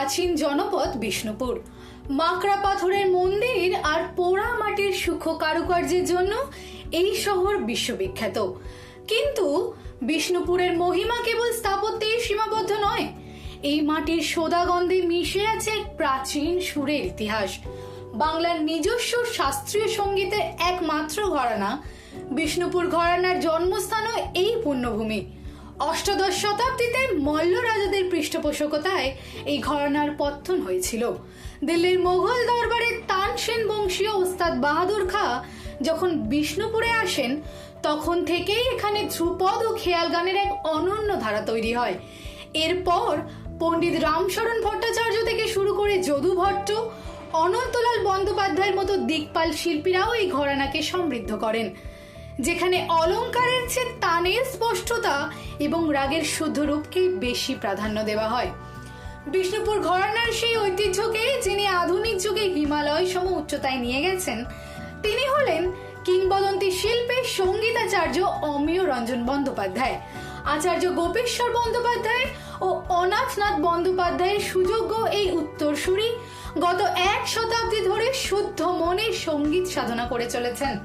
প্রাচীন জনপদ বিষ্ণুপুর। মাকড়া পাথরের মন্দির আর পোড়া মাটির সূক্ষ্ম কারুকার্যের জন্য এই শহর বিশ্ববিখ্যাত। কিন্তু বিষ্ণুপুরের মহিমা কেবল স্থাপত্যেই সীমাবদ্ধ নয়, এই মাটির সোদা গন্ধে মিশে আছে এক প্রাচীন সুরের ইতিহাস। বাংলার নিজস্ব শাস্ত্রীয় সঙ্গীতের একমাত্র ঘরানা বিষ্ণুপুর ঘরানার জন্মস্থানও এই পুণ্যভূমি। অষ্টাদশ শতাব্দীতে মল্ল রাজাদের পৃষ্ঠপোষকতায় এই ঘরানার পত্তন হয়েছিল। দিল্লির মোগল দরবারের তানসেন বংশীয় ওস্তাদ বাহাদুর খাঁ যখন বিষ্ণুপুরে আসেন, তখন থেকেই এখানে ধ্রুপদ ও খেয়াল গানের এক অনন্য ধারা তৈরি হয়। এরপর পণ্ডিত রামশরণ ভট্টাচার্য থেকে শুরু করে যদু ভট্ট, অনন্তলাল বন্দ্যোপাধ্যায়ের মতো দিকপাল শিল্পীরাও এই ঘরানাকে সমৃদ্ধ করেন, যেখানে অলঙ্কারের চেয়ে তানের স্পষ্টতা এবং রাগের শুদ্ধ রূপকে বেশি প্রাধান্য দেওয়া হয়। বিষ্ণুপুর ঘরানার সেই ঐতিহ্যকে যিনি আধুনিক যুগে হিমালয় সম উচ্চতায় নিয়ে গেছেন, তিনি হলেন কিংবদন্তি শিল্পের সঙ্গীতাচার্য অমিয় রঞ্জন বন্দ্যোপাধ্যায়। আচার্য গোপেশ্বর বন্দ্যোপাধ্যায় ও অনাথনাথ বন্দ্যোপাধ্যায়ের সুযোগ্য এই উত্তরসূরি গত 1 শতাব্দী ধরে শুদ্ধ মনে সঙ্গীত সাধনা করে চলেছেন।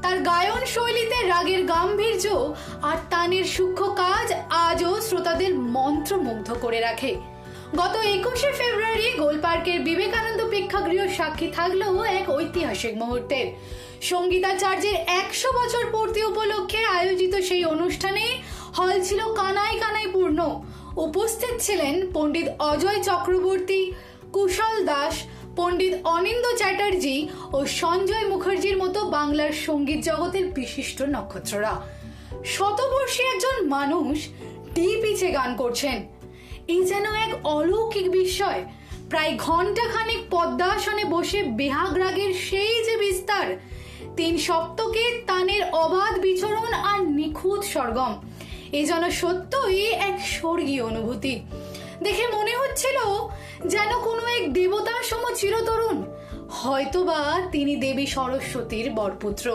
তার গায়ন শৈলীতে রাগের গাম্ভীর্য আর তানের সূক্ষ্ম কাজ আজও শ্রোতাদের মন্ত্রমুগ্ধ করে রাখে। গত 21শে ফেব্রুয়ারি গোলপার্কের বিবেকানন্দ প্রেক্ষাগৃহ সাক্ষী থাকলেও এক ঐতিহাসিক মুহূর্তের। সঙ্গীতাচার্যের 100 বছর পূর্তি উপলক্ষে আয়োজিত সেই অনুষ্ঠানে হল ছিল কানায় কানায় পূর্ণ। উপস্থিত ছিলেন পণ্ডিত অজয় চক্রবর্তী, কুশল দাস, পণ্ডিত অনিন্দ্য চ্যাটার্জি ও সঞ্জয় মুখার্জির মতো বাংলার সঙ্গীত জগতের বিশিষ্ট নক্ষত্ররা। শতবর্ষী একজন মানুষ পিছে গান করছেন, এই যেন এক অলৌকিক বিস্ময়। প্রায় ঘন্টাখানেক পদ্মাসনে বসে বেহাগ রাগের সেই যে বিস্তার, 3 সপ্তকে তানের অবাধ বিচরণ আর নিখুঁত সরগম, এ যেন সত্যই এক স্বর্গীয় অনুভূতি। দেখে মনে হচ্ছিল যেন কোনো এক দেবতা সম চিরতরুণ, হয়তোবা তিনি দেবী সরস্বতীর বরপুত্র।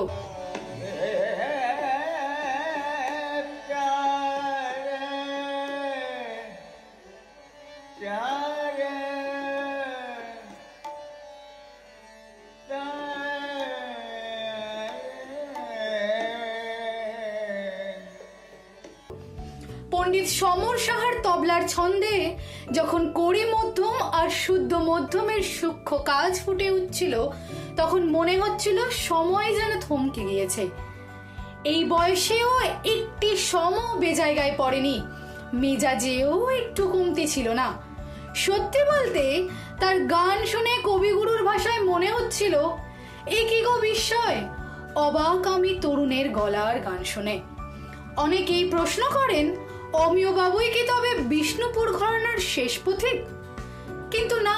পণ্ডিত সমর সাহার তবলার ছন্দে যখন কড়ি মধ্যম আর শুদ্ধ মধ্যমের সূক্ষ্ম কাজ ফুটে উঠছিল, তখন মনে হচ্ছিল সময় যেন থমকে গিয়েছে। এই বয়সেও একটি সম বেজায়গায় পড়েনি, মেজাজেও একটু কমতি ছিল না। সত্যি বলতে তার গান শুনে কবিগুরুর ভাষায় মনে হচ্ছিল, এ কি গো বিস্ময়, অবাক আমি তরুণের গলার গান শুনে। অনেকেই প্রশ্ন করেন, অমিয় বাবুই কি তবে বিষ্ণুপুর ঘরানার শেষ পথিক? কিন্তু না,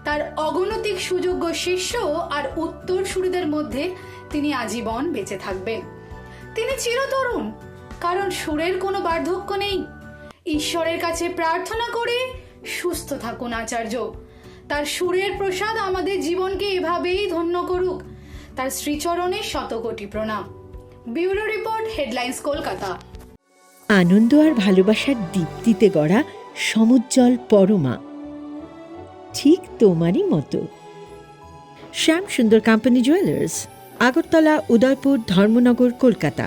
তার অগণতিক সুযোগ্য শিষ্য আর উত্তরসূরিদের মধ্যে তিনি আজীবন বেঁচে থাকবেন। তিনি চিরতরুণ, কারণ সুরের কোনো বার্ধক্য নেই। ঈশ্বরের কাছে প্রার্থনা করে সুস্থ থাকুন আচার্য। তার সুরের প্রসাদ আমাদের জীবনকে এভাবেই ধন্য করুক। তার শ্রীচরণে শতকোটি প্রণাম। Bureau report, headlines, Kolkata. আনন্দ আর ভালোবাসার দীপ্তিতে গড়া সমুজ্জ্বল পরমা, ঠিক তোমারই মতো। শ্যাম সুন্দর কোম্পানি জুয়েলার্স, আগরতলা, উদয়পুর, ধর্মনগর, কলকাতা।